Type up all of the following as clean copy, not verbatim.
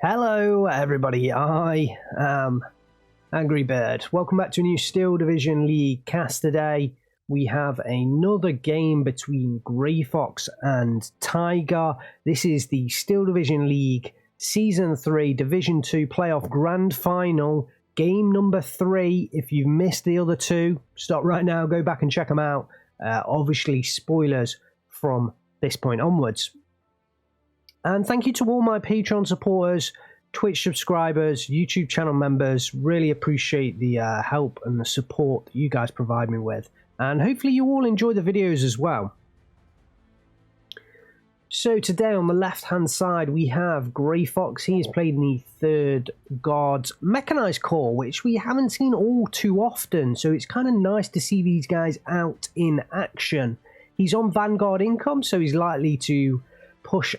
Hello everybody, I am Angry Bird. Welcome back to a new Steel Division League cast today. We have another game between Grey Fox and Tiger. This is the Steel Division League Season 3 Division 2 Playoff Grand Final. Game number 3. If you've missed the other two, stop right now, go back and check them out. Obviously spoilers from this point onwards. And thank you to all my Patreon supporters, Twitch subscribers, YouTube channel members. Really appreciate the help and the support that you guys provide me with. And hopefully you all enjoy the videos as well. So today on the left-hand side we have Grey Fox. He is playing the 3rd Guards Mechanized Corps, which we haven't seen all too often. So it's kind of nice to see these guys out in action. He's on Vanguard income, so he's likely to push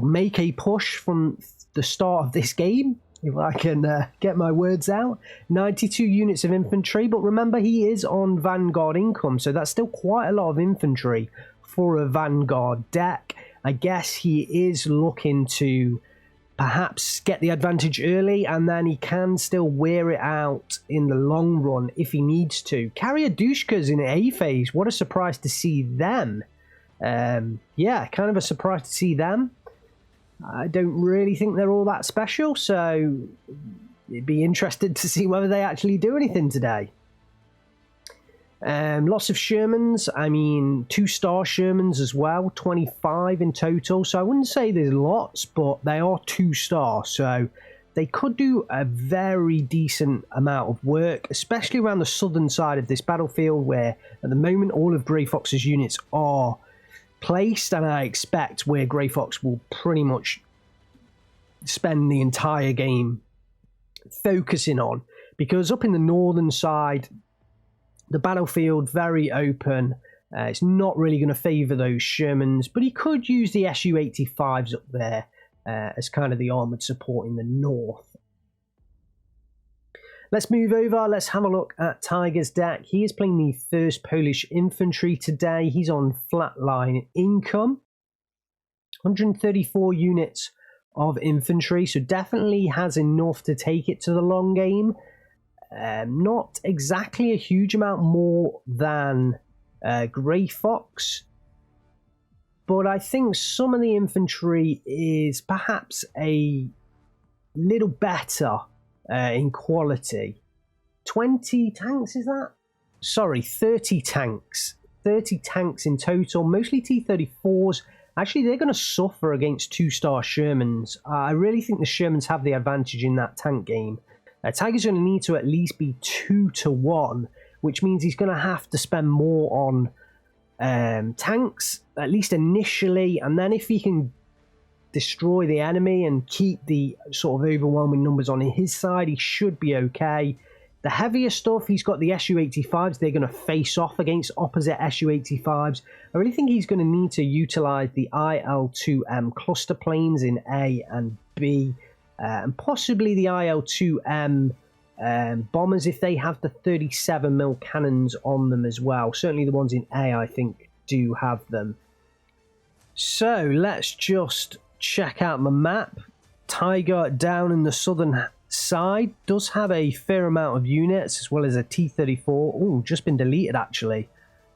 make a push from the start of this game, if I can get my words out. 92 units of infantry, but remember he is on Vanguard income, so that's still quite a lot of infantry for a Vanguard deck. I guess he is looking to perhaps get the advantage early, and then he can still wear it out in the long run if he needs to. Carrier Dushkas in A phase, what a surprise to see them. Yeah, kind of a surprise to see them. I don't really think they're all that special, so it'd be interested to see whether they actually do anything today. Lots of Shermans, I mean 2-star Shermans as well, 25 in total, so I wouldn't say there's lots, but they are 2-star, so they could do a very decent amount of work, especially around the southern side of this battlefield, where at the moment all of Grey Fox's units are placed, and I expect where Grey Fox will pretty much spend the entire game focusing on, because up in the northern side the battlefield very open. It's not really going to favour those Shermans, but he could use the Su-85s up there as kind of the armoured support in the north. Let's move over, let's have a look at Tiger's deck. He is playing the 1st Polish Infantry today. He's on flatline income. 134 units of infantry, so definitely has enough to take it to the long game. Not exactly a huge amount more than Grey Fox, but I think some of the infantry is perhaps a little better in quality. 20 tanks, is that? Sorry, 30 tanks. 30 tanks in total, mostly T-34s. Actually, they're going to suffer against 2-star Shermans. I really think the Shermans have the advantage in that tank game. Tiger's going to need to at least be 2-to-1, which means he's going to have to spend more on tanks, at least initially, and then if he can destroy the enemy and keep the sort of overwhelming numbers on his side, he should be okay. The heavier stuff, he's got the Su-85s. They're going to face off against opposite Su-85s. I really think he's going to need to utilize the IL-2M cluster planes in A and B, and possibly the IL-2M bombers if they have the 37mm cannons on them as well. Certainly the ones in A, I think, do have them. So let's just check out the map. Tiger down in the southern side does have a fair amount of units, as well as a T-34. Oh, just been deleted actually.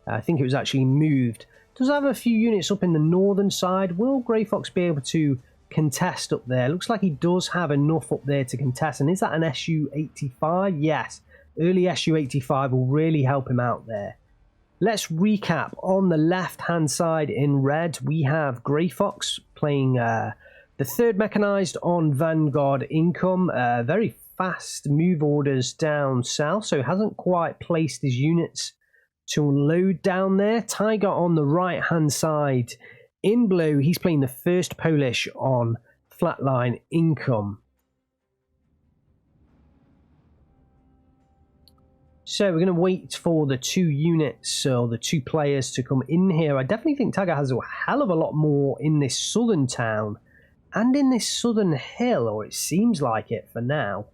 I think it was actually moved. Does have a few units up in the northern side. Will Grey Fox be able to contest up there? Looks like he does have enough up there to contest. And is that an Su-85? Yes. Early Su-85 will really help him out there. Let's recap. On the left-hand side in red, we have Grey Fox playing the 3rd Mechanized on Vanguard income. Very fast move orders down south, so hasn't quite placed his units to load down there. Tiger on the right-hand side in blue, he's playing the 1st Polish on flatline income. So we're going to wait for the 2 units, or the 2 players to come in here. I definitely think Tiger has a hell of a lot more in this southern town and in this southern hill, or it seems like it for now.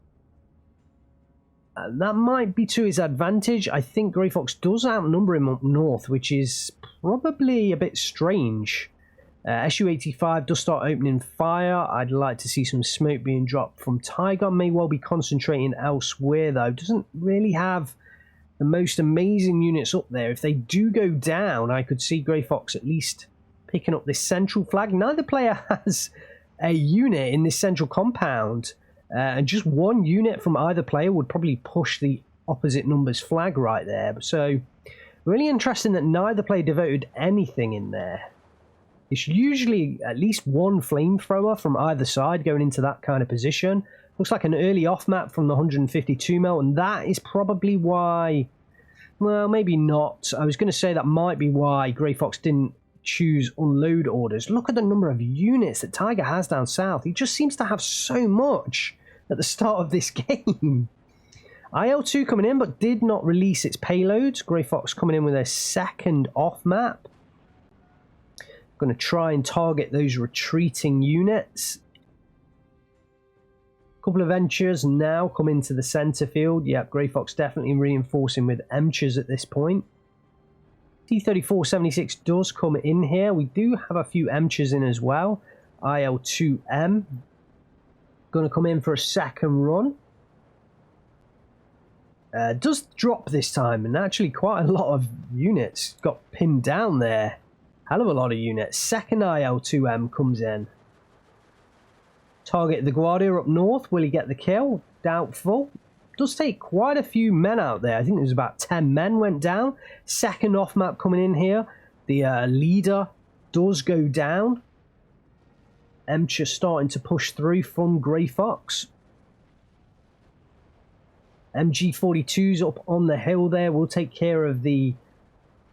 That might be to his advantage. I think Grey Fox does outnumber him up north, which is probably a bit strange. Su-85 does start opening fire. I'd like to see some smoke being dropped from Tiger. May well be concentrating elsewhere though. Doesn't really have the most amazing units up there. If they do go down, I could see Grey Fox at least picking up this central flag. Neither player has a unit in this central compound, and just one unit from either player would probably push the opposite numbers flag right there. So really interesting that neither player devoted anything in there. It's usually at least one flamethrower from either side going into that kind of position. Looks like an early off map from the 152 mil, and that is probably why, well, maybe not. I was going to say that might be why Grey Fox didn't choose unload orders. Look at the number of units that Tiger has down south. He just seems to have so much at the start of this game. IL-2 coming in, but did not release its payloads. Grey Fox coming in with a second off map. Going to try and target those retreating units. A couple of Ventures now come into the center field. Yep, Grey Fox definitely reinforcing with Emchers at this point. T-34-76 does come in here. We do have a few Emchers in as well. IL-2M going to come in for a second run. Does drop this time, and actually quite a lot of units got pinned down there. Hell of a lot of units. Second IL-2M comes in. Target the Guardia up north. Will he get the kill? Doubtful. Does take quite a few men out there. I think there's about 10 men went down. Second off map coming in here. The leader does go down. Emcher starting to push through from Grey Fox. MG42's up on the hill there. We'll take care of the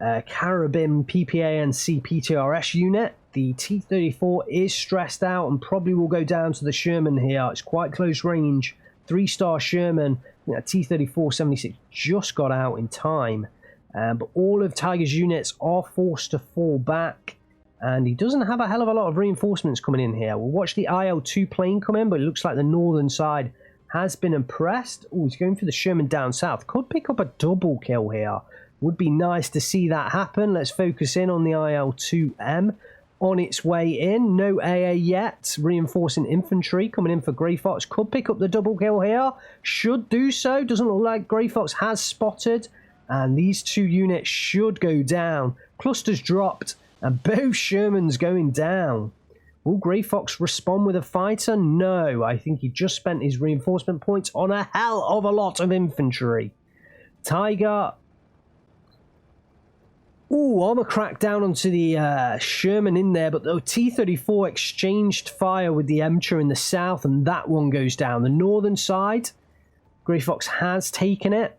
Carabin PPA and CPTRS unit. The T-34 is stressed out and probably will go down to the Sherman here. It's quite close range. 3-star Sherman. T-34-76 just got out in time. But all of Tiger's units are forced to fall back. And he doesn't have a hell of a lot of reinforcements coming in here. We'll watch the IL-2 plane come in, but it looks like the northern side has been impressed. Oh, he's going for the Sherman down south. Could pick up a double kill here. Would be nice to see that happen. Let's focus in on the IL-2M. On its way in. No AA yet. Reinforcing infantry coming in for Grey Fox. Could pick up the double kill here. Should do so. Doesn't look like Grey Fox has spotted. And these two units should go down. Clusters dropped. And both Shermans going down. Will Grey Fox respond with a fighter? No. I think he just spent his reinforcement points on a hell of a lot of infantry. Tiger. Ooh, armor cracked down onto the Sherman in there, but the T-34 exchanged fire with the Emcher in the south, and that one goes down. The northern side, Grey Fox has taken it.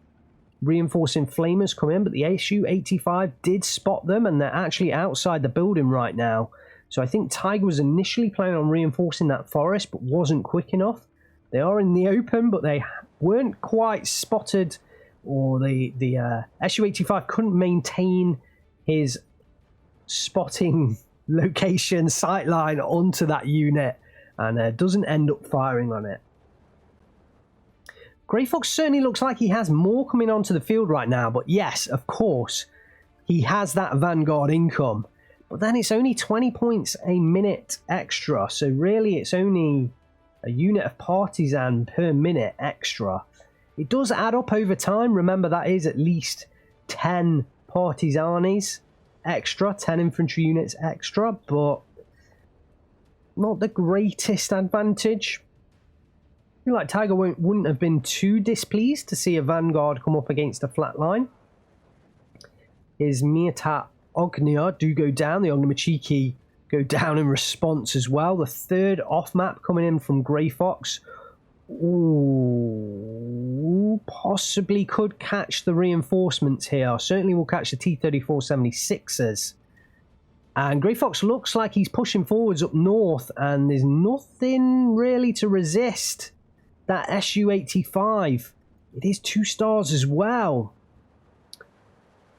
Reinforcing flamers come in, but the Su-85 did spot them, and they're actually outside the building right now. So I think Tiger was initially planning on reinforcing that forest, but wasn't quick enough. They are in the open, but they weren't quite spotted, or the Su-85 couldn't maintain his spotting location sightline onto that unit, and doesn't end up firing on it. Grey Fox certainly looks like he has more coming onto the field right now, but yes, of course, he has that Vanguard income. But then it's only 20 points a minute extra, so really it's only a unit of partisan per minute extra. It does add up over time. Remember, that is at least 10 partisanes extra, 10 infantry units extra, but not the greatest advantage. I feel like Tiger wouldn't have been too displeased to see a Vanguard come up against a flat line. His Miata Ognia do go down. The Ognamachiki go down in response as well. The third off map coming in from Grey Fox. Ooh, possibly could catch the reinforcements here. Certainly will catch the T-34-76s. And Grey Fox looks like he's pushing forwards up north, and there's nothing really to resist that Su-85. It is 2 stars as well.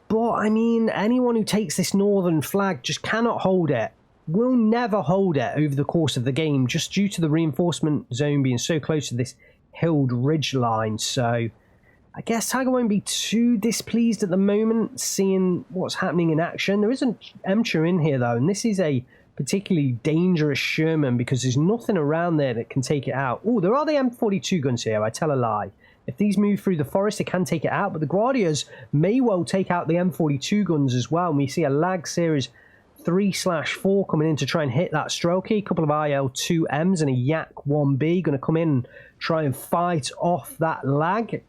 But, I mean, anyone who takes this northern flag just cannot hold it. Will never hold it over the course of the game, just due to the reinforcement zone being so close to this hilled ridge line. So I guess Tiger won't be too displeased at the moment seeing what's happening in action. There is an Emcher in here though, and this is a particularly dangerous Sherman because there's nothing around there that can take it out. Oh, there are the M42 guns here. I tell a lie. If these move through the forest, they can take it out, but the Guardias may well take out the M42 guns as well. And we see a lag series 3/4 coming in to try and hit that Strelky. A couple of IL-2Ms and a Yak-1B going to come in and try and fight off that lag.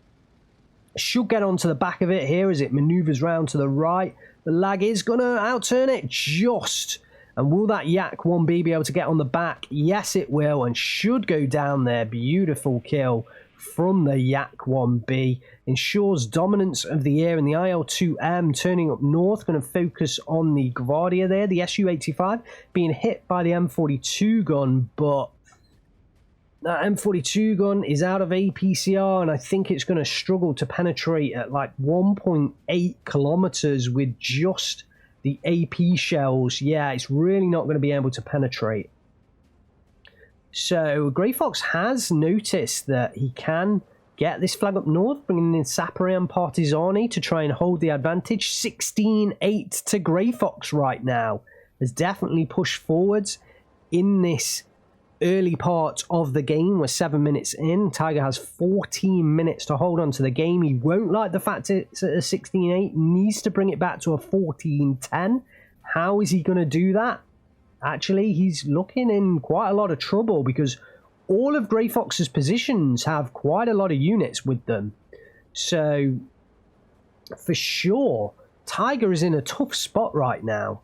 Should get onto the back of it here as it maneuvers round to the right. The lag is going to outturn it just. And will that Yak-1B be able to get on the back? Yes, it will, and should go down there. Beautiful kill from the Yak-1B. Ensures dominance of the air, and the IL-2M turning up north. Going to focus on the Guardia there. The Su-85 being hit by the M42 gun, but that M42 gun is out of APCR, and I think it's going to struggle to penetrate at like 1.8 kilometers with just the AP shells. Yeah, it's really not going to be able to penetrate. So Grey Fox has noticed that he can get this flag up north, bringing in Sapere and Partizani to try and hold the advantage. 16-8 to Grey Fox right now. Has definitely pushed forwards in this early part of the game. We're 7 minutes in. Tiger has 14 minutes to hold on to the game. He won't like the fact it's at a 16-8. Needs to bring it back to a 14-10. How is he going to do that? Actually, he's looking in quite a lot of trouble because all of Grey Fox's positions have quite a lot of units with them. So, for sure, Tiger is in a tough spot right now.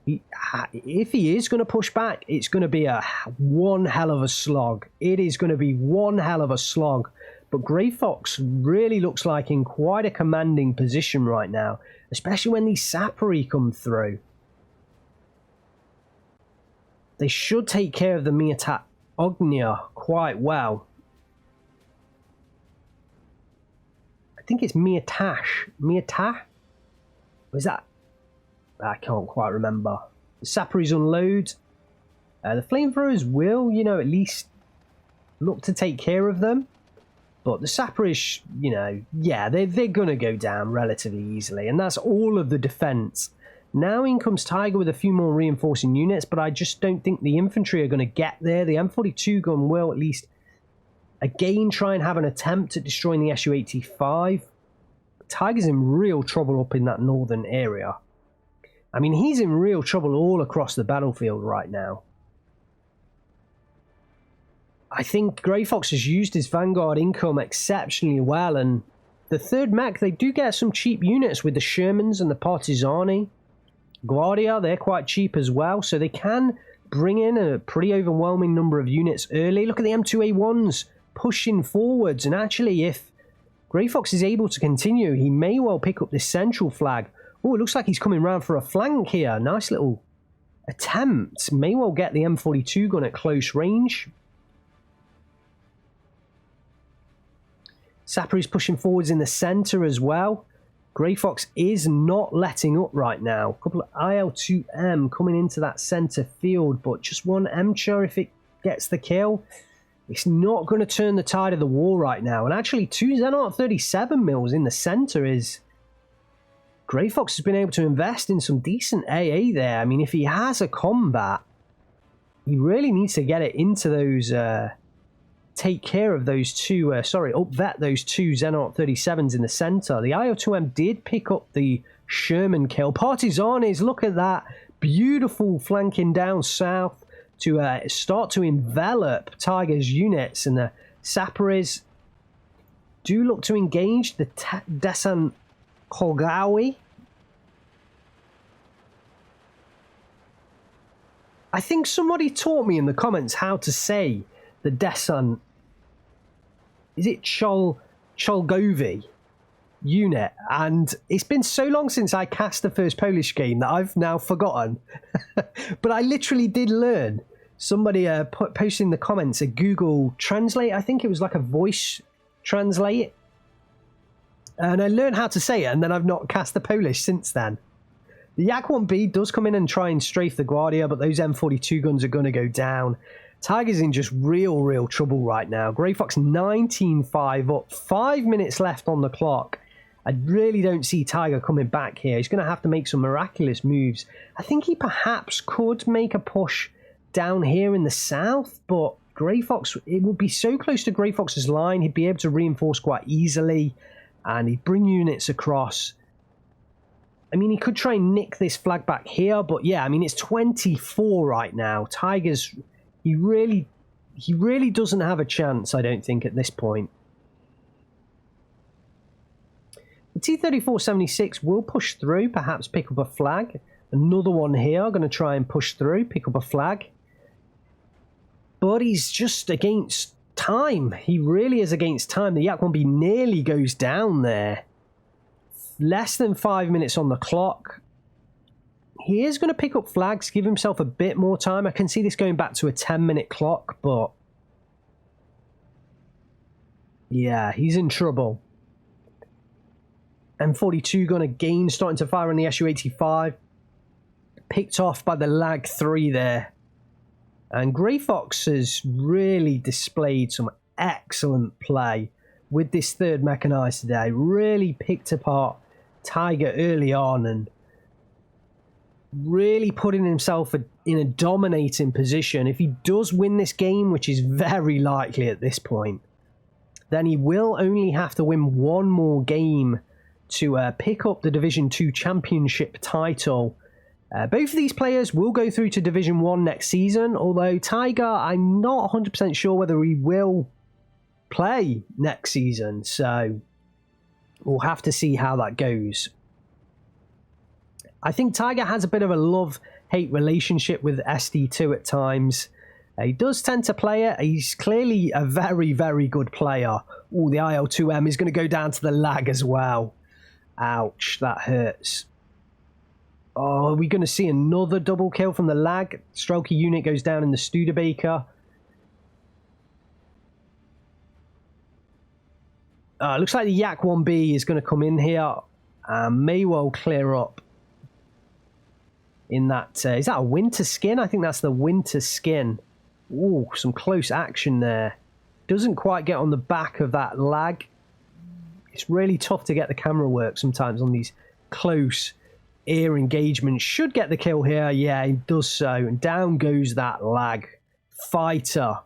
If he is going to push back, it's going to be one hell of a slog. It is going to be one hell of a slog. But Grey Fox really looks like in quite a commanding position right now, especially when these Sapere come through. They should take care of the Miatat Ognia quite well. I think it's Miatash. Miatah? Or is that? I can't quite remember. The Saperes unload. The flamethrowers will, at least look to take care of them. But the Saperes, yeah, they're going to go down relatively easily. And that's all of the defense. Now in comes Tiger with a few more reinforcing units, but I just don't think the infantry are going to get there. The M42 gun will at least, again, try and have an attempt at destroying the Su-85. Tiger's in real trouble up in that northern area. I mean, he's in real trouble all across the battlefield right now. I think Grey Fox has used his Vanguard income exceptionally well, and the third mech, they do get some cheap units with the Shermans and the Partizani. Guardia, they're quite cheap as well, so they can bring in a pretty overwhelming number of units early. Look at the M2A1s pushing forwards, and actually if Grey Fox is able to continue, he may well pick up this central flag. Oh, it looks like he's coming round for a flank here. Nice little attempt. May well get the M42 gun at close range. Sapere's pushing forwards in the centre as well. Grey Fox is not letting up right now. A couple of IL-2M coming into that centre field, but just one MCHA if it gets the kill. It's not going to turn the tide of the war right now. And actually, 2 Xenart 37 mils in the centre is... Grey Fox has been able to invest in some decent AA there. I mean, if he has a combat, he really needs to get it into those... take care of those two, upvet those 2 Xenart 37s in the centre. The IO2M did pick up the Sherman kill. Partizanis, look at that. Beautiful flanking down south to start to envelop Tiger's units. And the Saperes do look to engage the Desan Kolgawi. I think somebody taught me in the comments how to say the Desan, is it Cholgovi unit? And it's been so long since I cast the first Polish game that I've now forgotten. But I literally did learn. Somebody posted in the comments a Google Translate. I think it was like a voice translate. And I learned how to say it, and then I've not cast the Polish since then. The Yak-1B does come in and try and strafe the Guardia, but those M42 guns are going to go down. Tiger's in just real trouble right now. Grey Fox 19-5 up. 5 minutes left on the clock. I really don't see Tiger coming back here. He's going to have to make some miraculous moves. I think he perhaps could make a push down here in the south, but Grey Fox, it would be so close to Grey Fox's line, he'd be able to reinforce quite easily, and he'd bring units across. I mean, he could try and nick this flag back here, but yeah, I mean, it's 24 right now. Tiger's, he really doesn't have a chance, I don't think, at this point. The T-34-76 will push through, perhaps pick up a flag. Another one here, going to try and push through, pick up a flag. But he's just against time. He really is against time. The Yak-1B nearly goes down there. Less than 5 minutes on the clock. He is going to pick up flags, give himself a bit more time. I can see this going back to a 10-minute clock, but yeah, he's in trouble. M42 going again, starting to fire on the Su-85. Picked off by the Lag 3 there. And Grey Fox has really displayed some excellent play with this third mechanized today. Really picked apart Tiger early on and really putting himself in a dominating position. If he does win this game, which is very likely at this point, then he will only have to win one more game to pick up the Division 2 championship title. Both of these players will go through to Division 1 next season, although Tiger, I'm not 100% sure whether he will play next season, so we'll have to see how that goes. I think Tiger has a bit of a love-hate relationship with SD2 at times. He does tend to play it. He's clearly a very, very good player. Oh, the IL-2M is going to go down to the Lag as well. Ouch, that hurts. Oh, are we going to see another double kill from the Lag? Strelky unit goes down in the Studebaker. Looks like the Yak-1B is going to come in here and may well clear up in that. Is that a winter skin? I think that's the winter skin. Ooh, some close action there. Doesn't quite get on the back of that Lag. It's really tough to get the camera work sometimes on these close air engagements. Should get the kill here. Yeah, he does so. And down goes that Lag fighter.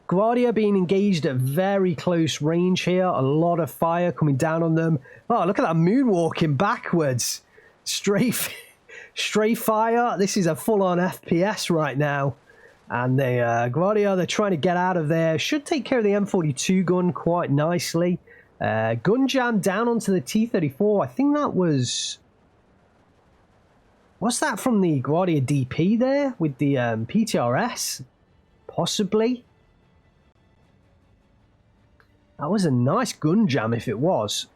Guardia being engaged at very close range here. A lot of fire coming down on them. Oh, look at that moonwalking backwards. Stray fire. This is a full-on FPS right now. And the Guardia, they're trying to get out of there. Should take care of the M42 gun quite nicely. Gun jam down onto the T-34. I think that was... What's that from the Guardia DP there? With the PTRS? Possibly. That was a nice gun jam if it was.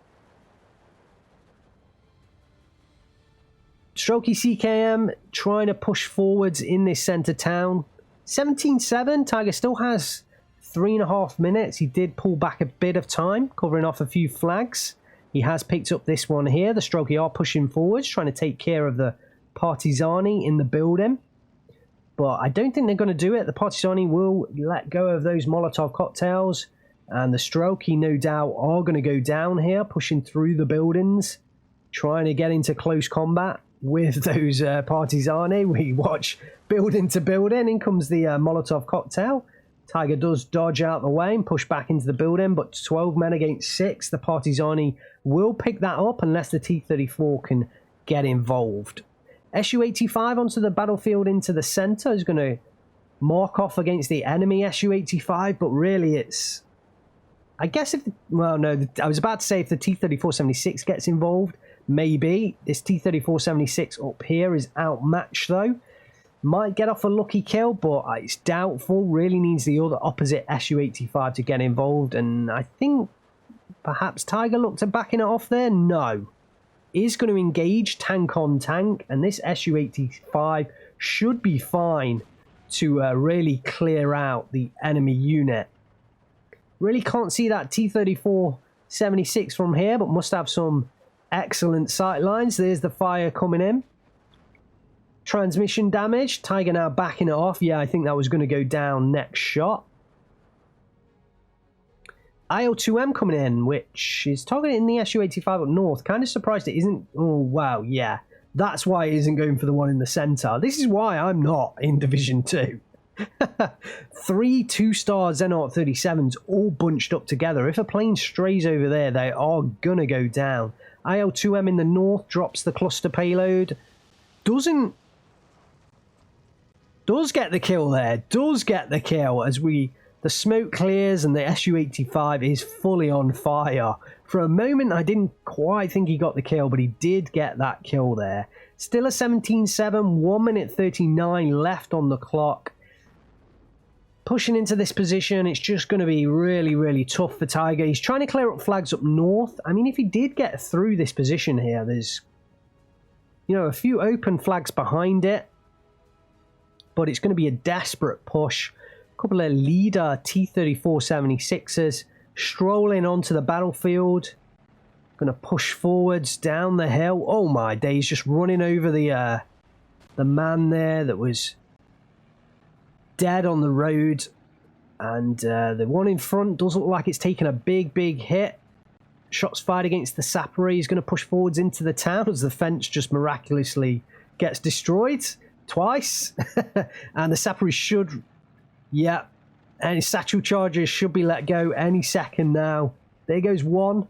Strokey CKM trying to push forwards in this centre town. 17-7. Tiger still has 3.5 minutes. He did pull back a bit of time, covering off a few flags. He has picked up this one here. The Strokey are pushing forwards, trying to take care of the Partizani in the building. But I don't think they're going to do it. The Partizani will let go of those Molotov cocktails. And the Strokey, no doubt, are going to go down here, pushing through the buildings, trying to get into close combat with those Partizani. We watch building to building. In comes the Molotov cocktail. Tiger does dodge out the way and push back into the building, but 12 men against 6. The Partizani will pick that up unless the T-34 can get involved. Su-85 onto the battlefield into the center is going to mark off against the enemy Su-85, but really it's... I guess if... Well, no, I was about to say if the T-34-76 gets involved, maybe. This T-34-76 up here is outmatched, though. Might get off a lucky kill, but it's doubtful. Really needs the other opposite Su-85 to get involved, and I think perhaps Tiger looked at backing it off there. No. Is going to engage tank on tank, and this Su-85 should be fine to really clear out the enemy unit. Really can't see that T-34-76 from here, but must have some excellent sight lines. There's the fire coming in. Transmission damage. Tiger now backing it off. Yeah, I think that was going to go down next shot. IL2M coming in, which is targeting the SU-85 up north. Kind of surprised it isn't. Oh, wow, yeah. That's why it isn't going for the one in the center. This is why I'm not in Division 2. 3 2-star Xenaut 37s all bunched up together. If a plane strays over there, they are going to go down. IL2M in the north drops the cluster payload. Does get the kill there. Does get the kill as the smoke clears and the SU-85 is fully on fire. For a moment, I didn't quite think he got the kill, but he did get that kill there. Still a 17-7, 1 minute 39 left on the clock. Pushing into this position, it's just going to be really, really tough for Tiger. He's trying to clear up flags up north. I mean, if he did get through this position here, there's, you know, a few open flags behind it. But it's going to be a desperate push. A couple of leader T-34-76s strolling onto the battlefield. Going to push forwards down the hill. Oh my days, just running over the man there that was dead on the road. And the one in front does look like it's taken a big, big hit. Shots fired against the Sapper. He's going to push forwards into the town as the fence just miraculously gets destroyed twice. And the Sapper should, yeah, and his satchel charges should be let go any second now. There goes one.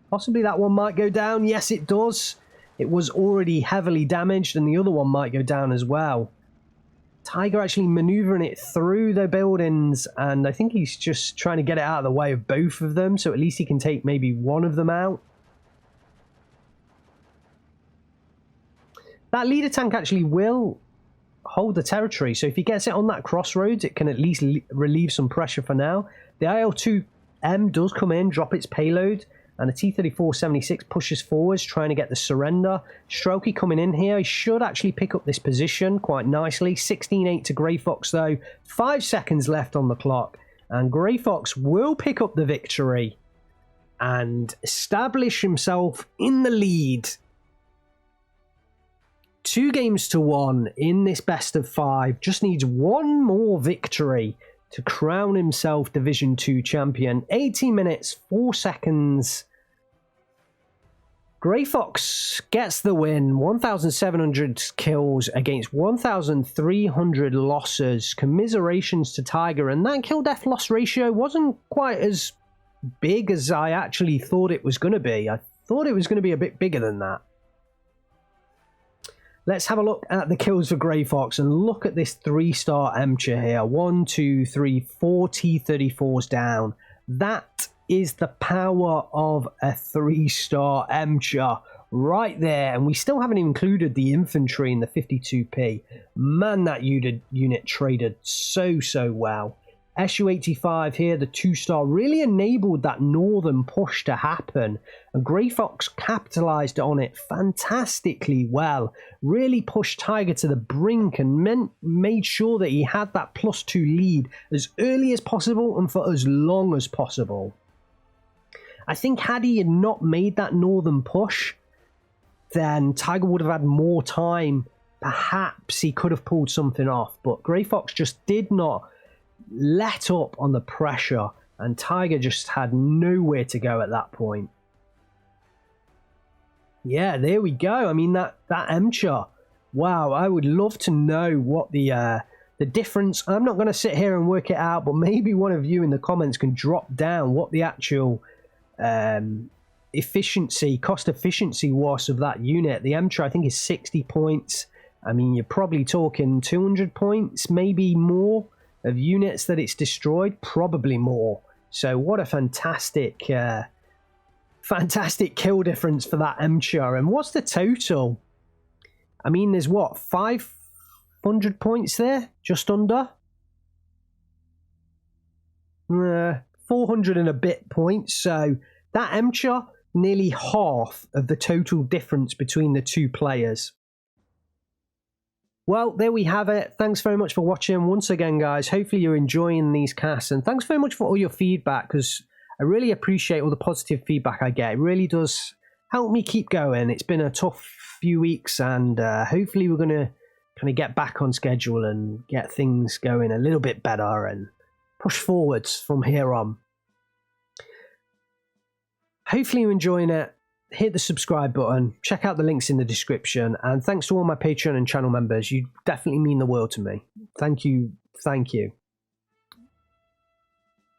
Possibly that one might go down. Yes, it does. It was already heavily damaged, and the other one might go down as well. Tiger actually maneuvering it through the buildings, and I think he's just trying to get it out of the way of both of them, so at least he can take maybe one of them out. That leader tank actually will hold the territory, so if he gets it on that crossroads, it can at least relieve some pressure for now. The IL-2M does come in, drop its payload, and a T-34-76 pushes forwards, trying to get the surrender. Strokey coming in here. He should actually pick up this position quite nicely. 16-8 to Grey Fox, though. 5 seconds left on the clock. And Grey Fox will pick up the victory and establish himself in the lead. 2 games to 1 in this best of 5. Just needs one more victory to crown himself Division 2 champion. 80 minutes, 4 seconds. Grey Fox gets the win. 1,700 kills against 1,300 losses. Commiserations to Tiger. And that kill-death loss ratio wasn't quite as big as I actually thought it was going to be. I thought it was going to be a bit bigger than that. Let's have a look at the kills for Grey Fox and look at this 3-star Emcher here. 1, 2, 3, 4 T-34s down. That is the power of a 3-star Emcher right there. And we still haven't included the infantry in the 52p. Man, that unit traded so well. SU-85 here, the 2-star, really enabled that northern push to happen. And Grey Fox capitalized on it fantastically well. Really pushed Tiger to the brink and made sure that he had that +2 lead as early as possible and for as long as possible. I think had he not made that northern push, then Tiger would have had more time. Perhaps he could have pulled something off. But Grey Fox just did not let up on the pressure, and Tiger just had nowhere to go at that point. Yeah, there we go. I mean, that Emcher, wow, I would love to know what the difference. I'm not going to sit here and work it out, but maybe one of you in the comments can drop down what the actual cost efficiency was of that unit. The Emcher, I think, is 60 points. I mean, you're probably talking 200 points, maybe more, of units that it's destroyed, probably more. So what a fantastic kill difference for that Emcher. And what's the total? I mean, there's what, 500 points there? Just under? 400 and a bit points. So that Emcher, nearly half of the total difference between the two players. Well, there we have it. Thanks very much for watching once again, guys. Hopefully you're enjoying these casts, and thanks very much for all your feedback, because I really appreciate all the positive feedback I get. It really does help me keep going. It's been a tough few weeks, and hopefully we're going to kind of get back on schedule and get things going a little bit better and push forwards from here on. Hopefully you're enjoying it. Hit the subscribe button. Check out the links in the description. And thanks to all my Patreon and channel members. You definitely mean the world to me. Thank you. Thank you.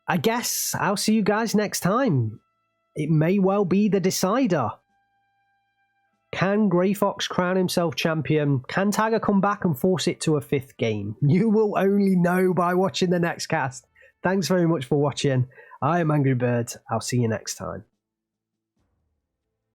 I guess I'll see you guys next time. It may well be the decider. Can Grey Fox crown himself champion? Can Tiger come back and force it to a 5th game? You will only know by watching the next cast. Thanks very much for watching. I am Angry Bird. I'll see you next time.